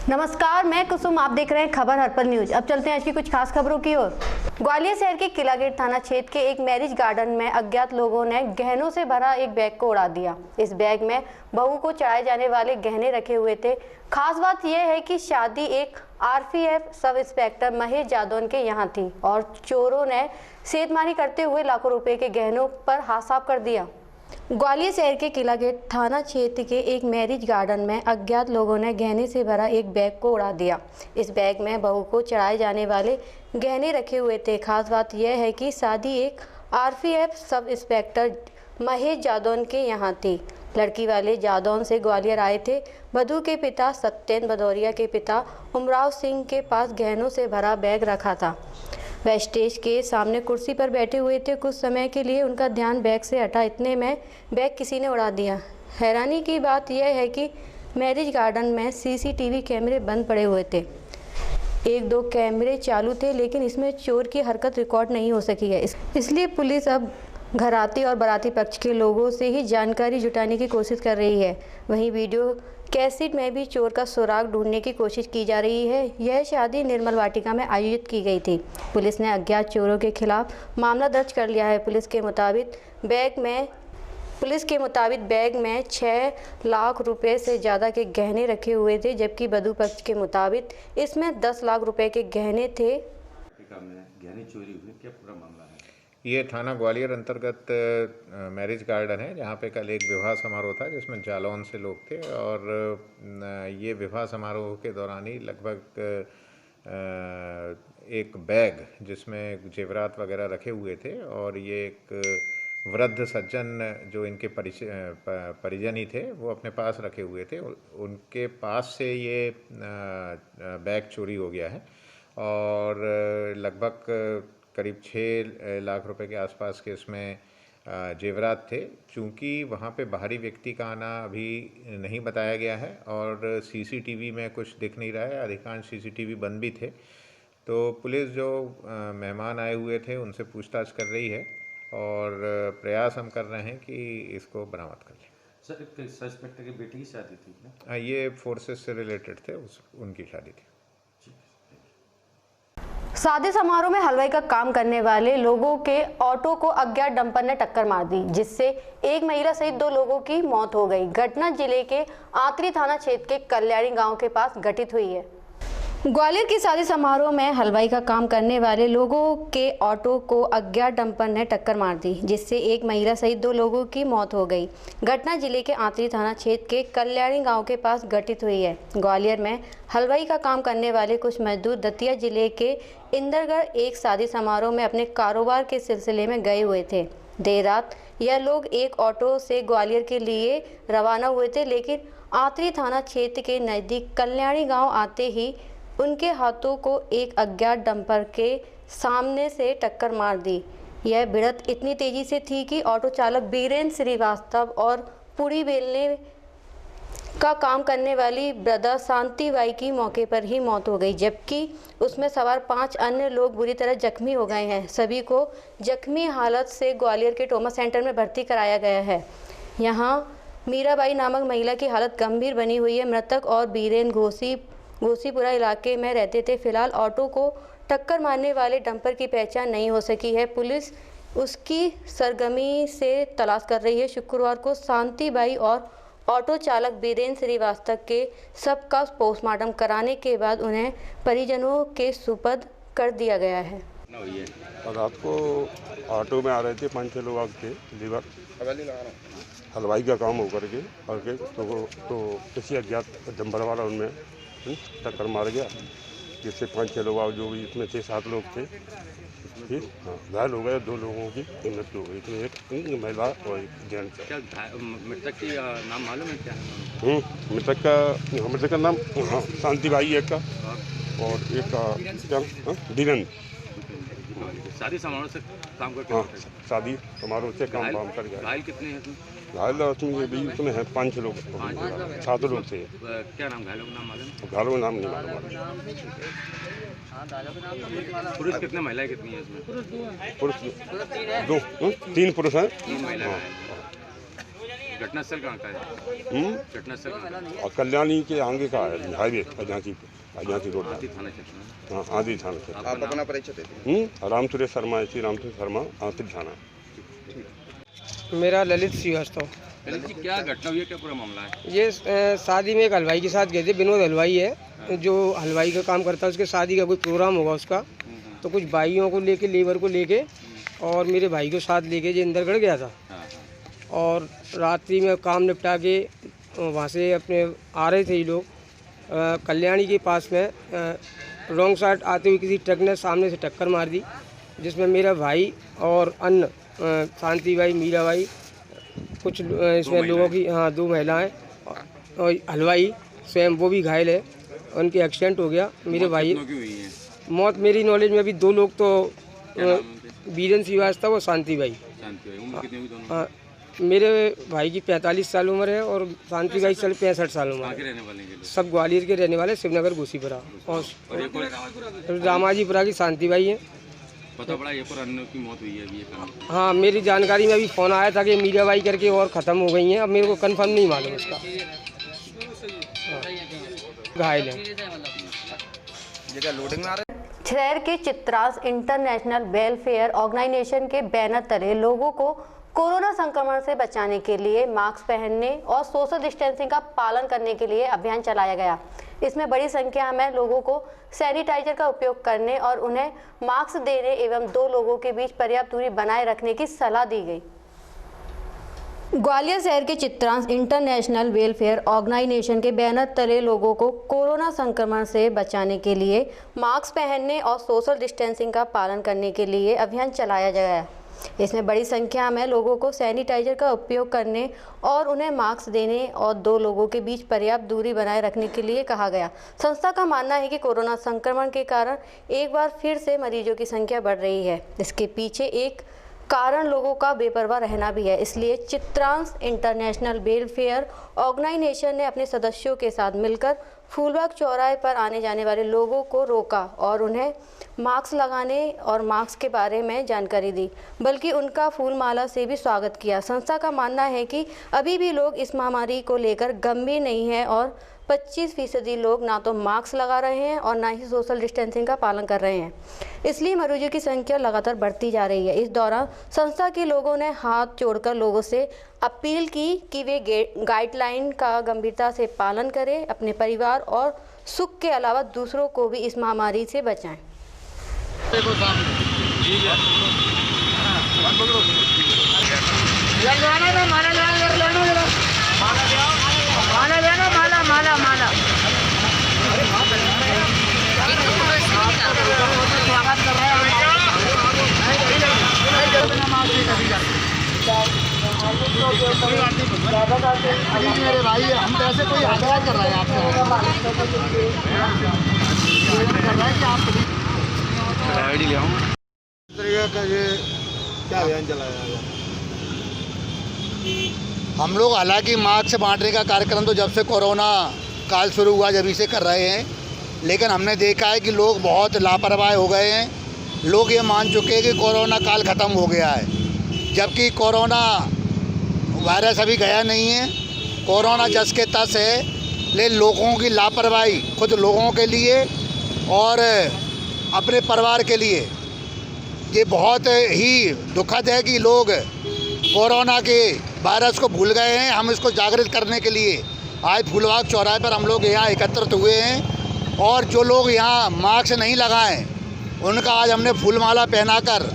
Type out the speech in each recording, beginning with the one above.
नमस्कार, मैं कुसुम। आप देख रहे हैं खबर हर पल न्यूज। अब चलते हैं आज की कुछ खास खबरों की ओर। ग्वालियर शहर के किला गेट थाना क्षेत्र के एक मैरिज गार्डन में अज्ञात लोगों ने गहनों से भरा एक बैग को उड़ा दिया। इस बैग में बहू को चढ़ाए जाने वाले गहने रखे हुए थे। खास बात यह है कि शादी एक RPF sub inspector Mahesh Jadaun के यहाँ थी और चोरों ने सेधमारी करते हुए लाखों रुपए के गहनों पर हाथ साफ कर दिया। ग्वालियर शहर के किला गेट थाना क्षेत्र के एक मैरिज गार्डन में अज्ञात लोगों ने गहने से भरा एक बैग को उड़ा दिया। इस बैग में बहू को चढ़ाए जाने वाले गहने रखे हुए थे। खास बात यह है कि शादी एक RPF sub inspector Mahesh Jadaun के यहाँ थी। लड़की वाले जादौन से ग्वालियर आए थे। वधू के पिता सत्येंद्र भदौरिया के पिता उमराव सिंह के पास गहनों से भरा बैग रखा था। वह स्टेज के सामने कुर्सी पर बैठे हुए थे। कुछ समय के लिए उनका ध्यान बैग से हटा, इतने में बैग किसी ने उड़ा दिया। हैरानी की बात यह है कि मैरिज गार्डन में सीसीटीवी कैमरे बंद पड़े हुए थे। एक दो कैमरे चालू थे, लेकिन इसमें चोर की हरकत रिकॉर्ड नहीं हो सकी है। इसलिए पुलिस अब घराती और बाराती पक्ष के लोगों से ही जानकारी जुटाने की कोशिश कर रही है। वहीं वीडियो कैसेट में भी चोर का सुराग ढूंढने की कोशिश की जा रही है। यह शादी निर्मल वाटिका में आयोजित की गई थी। पुलिस ने अज्ञात चोरों के खिलाफ मामला दर्ज कर लिया है। पुलिस के मुताबिक बैग में 6 लाख रुपए से ज़्यादा के गहने रखे हुए थे, जबकि वधू पक्ष के मुताबिक इसमें 10 लाख रुपए के गहने थे। गहने चोरी हुई, क्या पूरा मामला है? ये थाना ग्वालियर अंतर्गत मैरिज गार्डन है, जहाँ पे कल एक विवाह समारोह था जिसमें जालौन से लोग थे। और ये विवाह समारोह के दौरान ही लगभग एक बैग जिसमें जेवरात वगैरह रखे हुए थे, और ये एक वृद्ध सज्जन जो इनके परिजन ही थे वो अपने पास रखे हुए थे। उनके पास से ये बैग चोरी हो गया है और लगभग करीब 6 लाख रुपए के आसपास के इसमें जेवरात थे। चूँकि वहाँ पे बाहरी व्यक्ति का आना अभी नहीं बताया गया है और सीसीटीवी में कुछ दिख नहीं रहा है, अधिकांश सीसीटीवी बंद भी थे, तो पुलिस जो मेहमान आए हुए थे उनसे पूछताछ कर रही है और प्रयास हम कर रहे हैं कि इसको बरामद कर लें। सर, एक सस्पेक्ट की बेटी की शादी थी क्या? ये फोर्सेस से रिलेटेड थे, उनकी शादी थी। शादी समारोह में हलवाई का काम करने वाले लोगों के ऑटो को अज्ञात डंपर ने टक्कर मार दी, जिससे एक महिला सहित 2 लोगों की मौत हो गई। घटना जिले के आंतरी थाना क्षेत्र के कल्याणी गांव के पास घटित हुई है। ग्वालियर की शादी समारोह में हलवाई का काम करने वाले लोगों के ऑटो को अज्ञात डंपर ने टक्कर मार दी, जिससे एक महिला सहित 2 लोगों की मौत हो गई। घटना जिले के आंतरी थाना क्षेत्र के कल्याणी गांव के पास घटित हुई है। ग्वालियर में हलवाई का काम करने वाले कुछ मजदूर दतिया जिले के इंदरगढ़ एक शादी समारोह में अपने कारोबार के सिलसिले में गए हुए थे। देर रात यह लोग एक ऑटो से ग्वालियर के लिए रवाना हुए थे, लेकिन आंतरी थाना क्षेत्र के नज़दीक कल्याणी गाँव आते ही उनके हाथों को एक अज्ञात डंपर के सामने से टक्कर मार दी। यह भिड़ंत इतनी तेजी से थी कि ऑटो चालक बीरेंद्र श्रीवास्तव और पूरी बेलने का काम करने वाली ब्रदर शांति बाई की मौके पर ही मौत हो गई, जबकि उसमें सवार 5 अन्य लोग बुरी तरह जख्मी हो गए हैं। सभी को जख्मी हालत से ग्वालियर के ट्रॉमा सेंटर में भर्ती कराया गया है। यहाँ मीराबाई नामक महिला की हालत गंभीर बनी हुई है। मृतक और बीरेंद्र घोसीपुरा इलाके में रहते थे। फिलहाल ऑटो को टक्कर मारने वाले डंपर की पहचान नहीं हो सकी है। पुलिस उसकी सरगर्मी से तलाश कर रही है। शुक्रवार को शांति बाई और ऑटो चालक बीरेंद्र श्रीवास्तव के शव का पोस्टमार्टम कराने के बाद उन्हें परिजनों के सुपुर्द कर दिया गया है। रात को ऑटो में आ रहे थे 5-6 लोग थे, लीवर हलवाई का काम होकर के तो किसी अज्ञात डंपर वाला उनमें टक्कर मार गया, जिससे 5-6 लोग जो भी इसमें 6-7 लोग थे ठीक घायल हो गए। 2 लोगों की मृत्यु हो गई, इसमें एक महिला और एक जेंट्स। क्या मृतक की नाम मालूम है क्या? मृतक का नाम शांति बाई एक का और एक का बीरेंद्र। शादी समारोह से काम करके? हाँ, शादी समारोह से काम कर गया। घायल कितने हैं इसमें? घायल उसमें है 5-6 लोग, 7 लोग थे। क्या नाम? घायलों का नाम मालूम? घायलों का नाम नहीं मालूम। पुरुष कितने, महिलाएं कितनी है इसमें? पुरुष 2, 3 पुरुष हैं। 3 महिलाएं। घटनास्थल कहाँ का है? घटनास्थल कहाँ का है? और कल्याणी के आगे का है हाईवे अजांसी रोड आदि थाना क्षेत्र में। हाँ आदि थाना से। आपका नाम? परिचय देते राम सुरेश शर्मा श्री राम सुरेश शर्मा आदि थाना। मेरा ललित श्रीवास्तव। ललित जी, क्या घटना हुई है, क्या पूरा मामला है? ये शादी में एक हलवाई के साथ गए थे। विनोद हलवाई है जो हलवाई का काम करता है, उसके शादी का कोई प्रोग्राम होगा उसका, तो कुछ भाइयों को लेके, लेबर को लेके और मेरे भाई को साथ लेके जो इंदरगढ़ गया था। और रात्रि में काम निपटा के वहाँ से अपने आ रहे थे ये लोग, कल्याणी के पास में रॉन्ग साइड आते हुए किसी ट्रक ने सामने से टक्कर मार दी, जिसमें मेरा भाई और अन्य शांति भाई, मीरा भाई, कुछ इसमें लोगों की, हाँ 2 महिलाएं और हलवाई स्वयं वो भी घायल है। उनके एक्सीडेंट हो गया। मेरे भाई कितनों की हुई है? मौत मेरी नॉलेज में अभी 2 लोग तो वीरेंद्र श्रीवास्तव और शांति भाई। शांति भाई, उम्र कितनी हुई दोनों? हाँ, मेरे भाई की 45 साल उम्र है और शांति भाई की 65 साल उम्र कहाँ के है। रहने वाले हैं ये लोग? सब ग्वालियर के रहने वाले, शिवनगर घोसीपुरा। और एक और रामाजीपुरा की शांति भाई है। पता पड़ा एक और अन्य की मौत हुई है अभी, ये काम? हाँ, मेरी जानकारी में अभी फ़ोन आया था कि मीरा बाई करके और ख़त्म हो गई हैं। अब मेरे को कंफर्म नहीं मालूम उसका। घायल है। शहर के चित्रास इंटरनेशनल वेलफेयर ऑर्गेनाइजेशन के बैनर तले लोगों को कोरोना संक्रमण से बचाने के लिए मास्क पहनने और सोशल डिस्टेंसिंग का पालन करने के लिए अभियान चलाया गया। इसमें बड़ी संख्या में लोगों को सैनिटाइजर का उपयोग करने और उन्हें मास्क देने एवं 2 लोगों के बीच पर्याप्त दूरी बनाए रखने की सलाह दी गई। ग्वालियर शहर के चित्रांश इंटरनेशनल वेलफेयर ऑर्गेनाइजेशन के बैनर तले लोगों को कोरोना संक्रमण से बचाने के लिए मास्क पहनने और सोशल डिस्टेंसिंग का पालन करने के लिए अभियान चलाया गया। इसमें बड़ी संख्या में लोगों को सैनिटाइजर का उपयोग करने और उन्हें मास्क देने और 2 लोगों के बीच पर्याप्त दूरी बनाए रखने के लिए कहा गया। संस्था का मानना है कि कोरोना संक्रमण के कारण एक बार फिर से मरीजों की संख्या बढ़ रही है। इसके पीछे एक कारण लोगों का बेपरवाह रहना भी है। इसलिए चित्रांश इंटरनेशनल वेलफेयर ऑर्गेनाइजेशन ने अपने सदस्यों के साथ मिलकर फूलबाग चौराहे पर आने जाने वाले लोगों को रोका और उन्हें मास्क लगाने और मास्क के बारे में जानकारी दी, बल्कि उनका फूल माला से भी स्वागत किया। संस्था का मानना है कि अभी भी लोग इस महामारी को लेकर गंभीर नहीं हैं और 25% लोग ना तो मास्क लगा रहे हैं और ना ही सोशल डिस्टेंसिंग का पालन कर रहे हैं। इसलिए मरीजों की संख्या लगातार बढ़ती जा रही है। इस दौरान संस्था के लोगों ने हाथ जोड़कर लोगों से अपील की कि वे गाइडलाइन का गंभीरता से पालन करें, अपने परिवार और सुख के अलावा दूसरों को भी इस महामारी से बचाएं। मेरे भाई हम तो ऐसे कोई आग्रह कर रहा है आपसे कि आप आईडी ले आऊँ का ये क्या अभियान चलाया है? हम लोग हालांकि मास्क बांटने का कार्यक्रम तो जब से कोरोना काल शुरू हुआ जब से कर रहे हैं, लेकिन हमने देखा है कि लोग बहुत लापरवाह हो गए हैं। लोग ये मान चुके हैं कि कोरोना काल ख़त्म हो गया है, जबकि कोरोना वायरस अभी गया नहीं है। कोरोना जस के तस है, लेकिन लोगों की लापरवाही खुद लोगों के लिए और अपने परिवार के लिए ये बहुत ही दुखद है कि लोग कोरोना के वायरस को भूल गए हैं। हम इसको जागृत करने के लिए आज फूलबाग चौराहे पर हम लोग यहाँ एकत्रित हुए हैं और जो लोग यहाँ मास्क नहीं लगाएं उनका आज हमने फूलमाला पहनाकर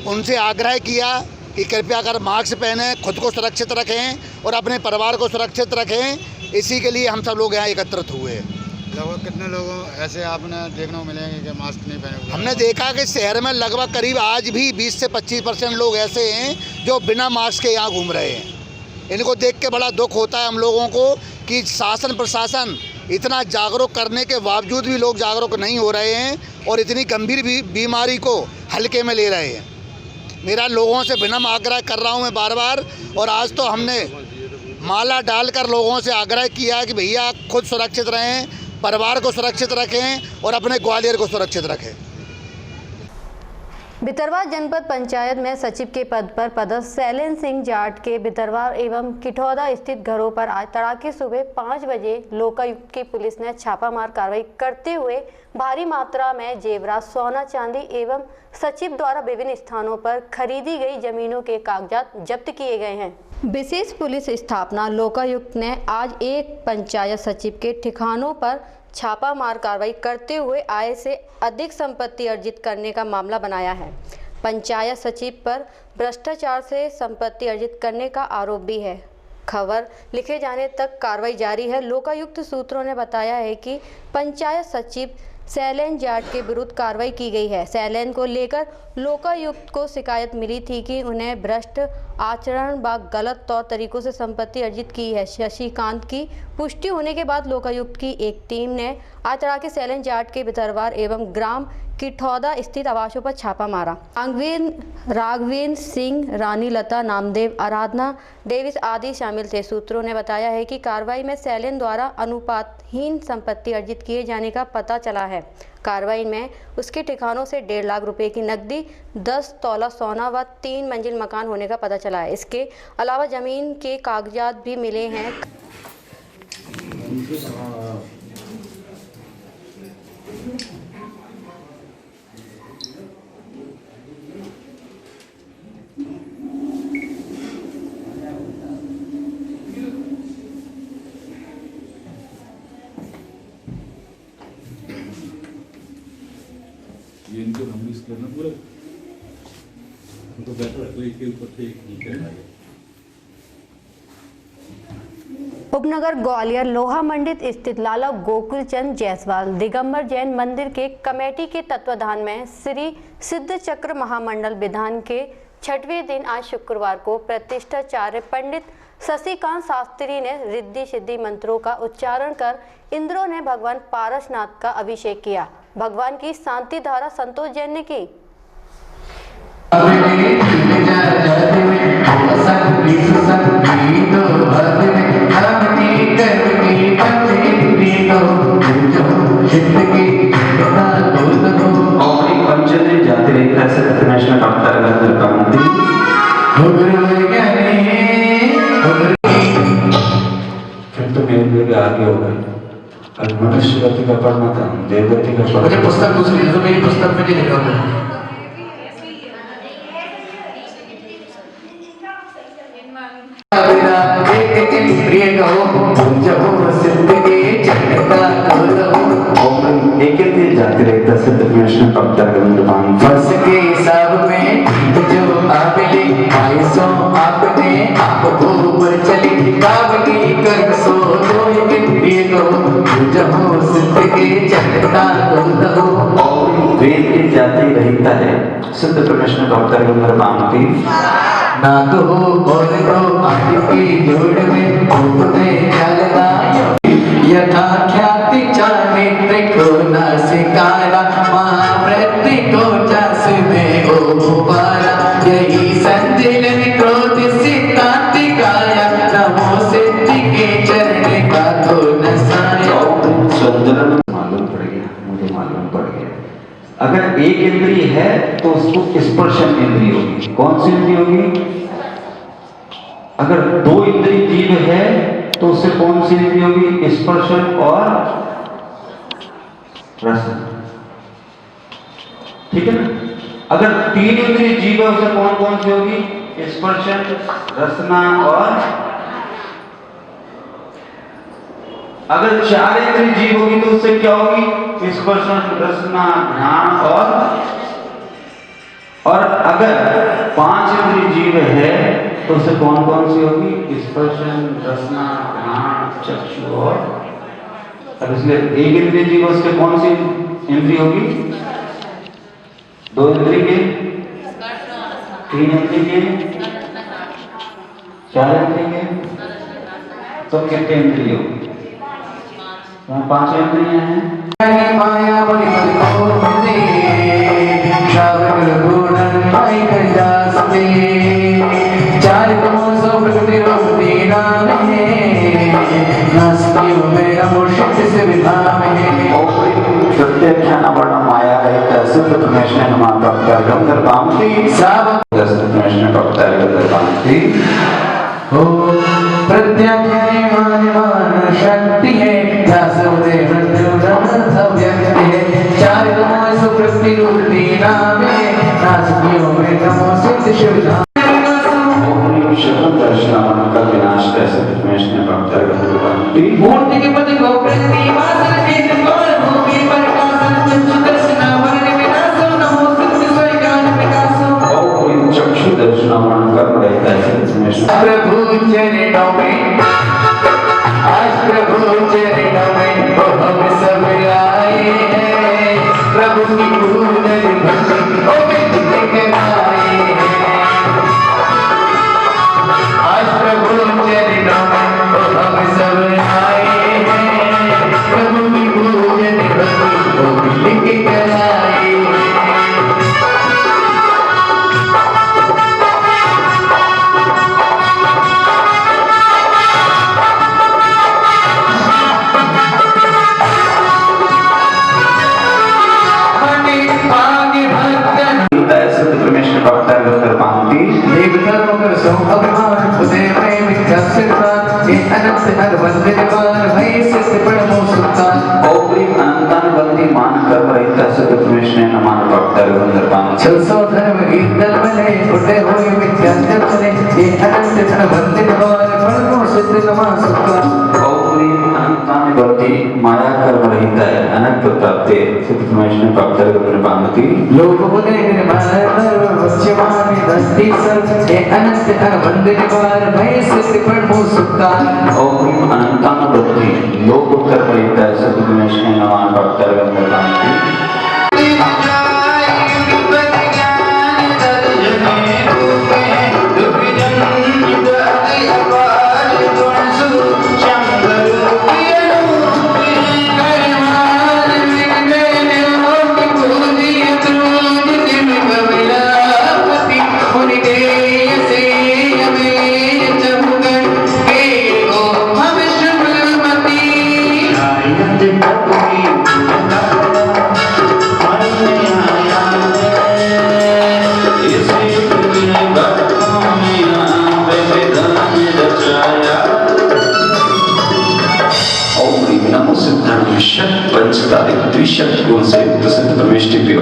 उनसे आग्रह किया कि कृपया कर मास्क पहने, खुद को सुरक्षित रखें और अपने परिवार को सुरक्षित रखें। इसी के लिए हम सब लोग यहाँ एकत्रित हुए हैं। लगभग कितने लोगों ऐसे आपने देखने को मिलेंगे कि मास्क नहीं पहने हुए? हमने देखा कि शहर में लगभग करीब आज भी 20 से 25% लोग ऐसे हैं जो बिना मास्क के यहाँ घूम रहे हैं। इनको देख के बड़ा दुख होता है हम लोगों को कि शासन प्रशासन इतना जागरूक करने के बावजूद भी लोग जागरूक नहीं हो रहे हैं और इतनी गंभीर बीमारी को हल्के में ले रहे हैं। मेरा लोगों से विनम्र आग्रह कर रहा हूँ मैं बार बार, और आज तो हमने माला डालकर लोगों से आग्रह किया है कि भैया खुद सुरक्षित रहें, परिवार को सुरक्षित रखें और अपने ग्वालियर को सुरक्षित रखें। भितरवार जनपद पंचायत में सचिव के पद पर पदस्थ शैलेंद्र सिंह जाट के भितरवार एवं किठौदा स्थित घरों पर आज तड़ाके सुबह 5 बजे लोकायुक्त की पुलिस ने छापामार कार्रवाई करते हुए भारी मात्रा में जेवरात, सोना, चांदी एवं सचिव द्वारा विभिन्न स्थानों पर खरीदी गई जमीनों के कागजात जब्त किए गए हैं। विशेष पुलिस स्थापना लोकायुक्त ने आज एक पंचायत सचिव के ठिकानों पर छापामार कार्रवाई करते हुए आय से अधिक संपत्ति अर्जित करने का मामला बनाया है। पंचायत सचिव पर भ्रष्टाचार से संपत्ति अर्जित करने का आरोप भी है। खबर लिखे जाने तक कार्रवाई जारी है। लोकायुक्त सूत्रों ने बताया है कि पंचायत सचिव शैलेंद्र जाट के विरुद्ध कार्रवाई की गई है। शैलेंद्र को लेकर लोकायुक्त को शिकायत मिली थी कि उन्हें भ्रष्ट आचरण व गलत तौर तरीकों से संपत्ति अर्जित की है। शशिकांत की पुष्टि होने के बाद लोकायुक्त की एक टीम ने आज तड़ाके शैलेंद्र जाट के भितरवार एवं ग्राम किठौदा स्थित आवासों पर छापा मारा। राघवेंद्र सिंह, रानी लता, नामदेव, आराधना, डेविस आदि शामिल थे। सूत्रों ने बताया है कि कार्रवाई में शैलेंद्र द्वारा अनुपातहीन संपत्ति अर्जित किए जाने का पता चला है। कार्रवाई में उसके ठिकानों से 1.5 लाख रुपए की नकदी, 10 तोला सोना व 3 मंजिल मकान होने का पता चला है। इसके अलावा जमीन के कागजात भी मिले हैं। ये इनको नंबर करना पूरा तो बेटर है, तो एक के ऊपर से एक नहीं करना है। उपनगर ग्वालियर लोहा मंडित स्थित लाला गोकुल चंद जायसवाल दिगंबर जैन मंदिर के कमेटी के तत्वाधान में श्री सिद्ध चक्र महामंडल विधान के 6वें दिन आज शुक्रवार को प्रतिष्ठाचार्य पंडित शशिकांत शास्त्री ने रिद्धि सिद्धि मंत्रों का उच्चारण कर इंद्रों ने भगवान पारसनाथ का अभिषेक किया। भगवान की शांति धारा संतोष जैन ने की। आगे हो गए। मनुष्य गति का पढ़ना था, देव गति का पढ़ना। मुझे पुस्तक दूसरी तो मेरी पुस्तक में नहीं लिखा हुआ। जाते रहता सिद्ध कृष्ण भक्तगण फंस के सब में जो आबले आइसो आपने आपको ऊपर चली कावली कर सो दो प्रिय को जब सिद्ध के चलता दो और वेद के जाते रहता है सिद्ध कृष्ण भक्तगण की ना तो और तो आपकी जोड़ में उपते चलता यथा ख्याति चारित्र को न सिकारा महावृत्ति को जस में उबारा यही संजलन क्रोध सिद्धांति काया नमो सिद्धि के चरण का तो नसाया। संजलन मालूम पड़ गया, मुझे मालूम पड़ गया। अगर एक इंद्रिय है तो उसको स्पर्शन इंद्रिय होगी। कौन सी इंद्रिय होगी? अगर 2 इंद्रिय जीव है तो उससे कौन सी इंद्रिय होगी? स्पर्शन और रसन। ठीक है ना? अगर 3 इंद्रिय जीव है उससे कौन कौन सी होगी? स्पर्शन, रसना और अगर 4 इंद्रिय जीव होगी तो उससे क्या होगी? स्पर्शन, रसना, घ्राण और अगर 5 इंद्रिय जीव है तो उससे कौन कौन सी होगी? स्पर्शन, रसना, घ्राण, चक्षु और अब इसलिए एक इंद्रिय जीव उसके कौन सी इंद्रिय होगी? 2 इंद्रिय के, 3 इंद्रिय के, 4 इंद्रिय के, तो कितने इंद्रिय होगी? 5 इंद्रिय हैं। माया माया प्रमेश्वर नमः भक्तार्घं दर्पामि सावधस्त प्रमेश्वर भक्तार्घं दर्पामि ओम प्रत्याख्यान शक्ति है दासोदे मृत्युरमथ व्यक्ति है चार नमो सुप्रति रूपी नामे नासकियों में नमो सिद्ध शिवनाम दर्शनावन का विनाश कैसे प्रमेश्वर भक्तार्घं दर्पामि मूर्ति के पति को प्रति वासन के द्वार भूमि पर कासन चक्षु दर्शनावन विनाशो नमो सिद्ध स्वैगान विकासो ओम चक्षु दर्शनावन कर्म रहता है प्रभु चरणों में आज प्रभु चरणों में हम सब आए हैं प्रभु की पूजन भक्ति ओ बिंदी कराए आज प्रभु चरणों में हम सब आए हैं प्रभु की पूजन भक्ति ओ बिंदी कराए माया कर्म रहता है अनंत प्राप्ति सिद्ध प्रमेश्वर भक्तार्घं दर्पामि लोक बोले निर्मल वच्यमान दस्ती सर ये अनंत अनबंध निवार भय सिद्ध परमो सुक्ता ओम अनंतानुवृत्ति लोक कर्म रहता है सिद्ध प्रमेश्वर नमः भक्तार्घं दर्पामि द्विशक्ति गुण से प्रसिद्ध प्रमेष्टिभ्यो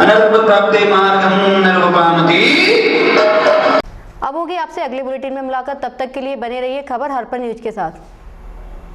अनल्प प्राप्ते मार्गं नर्वपामति। अब होगी आपसे अगले बुलेटिन में मुलाकात, तब तक के लिए बने रहिए खबर हर्पण न्यूज के साथ।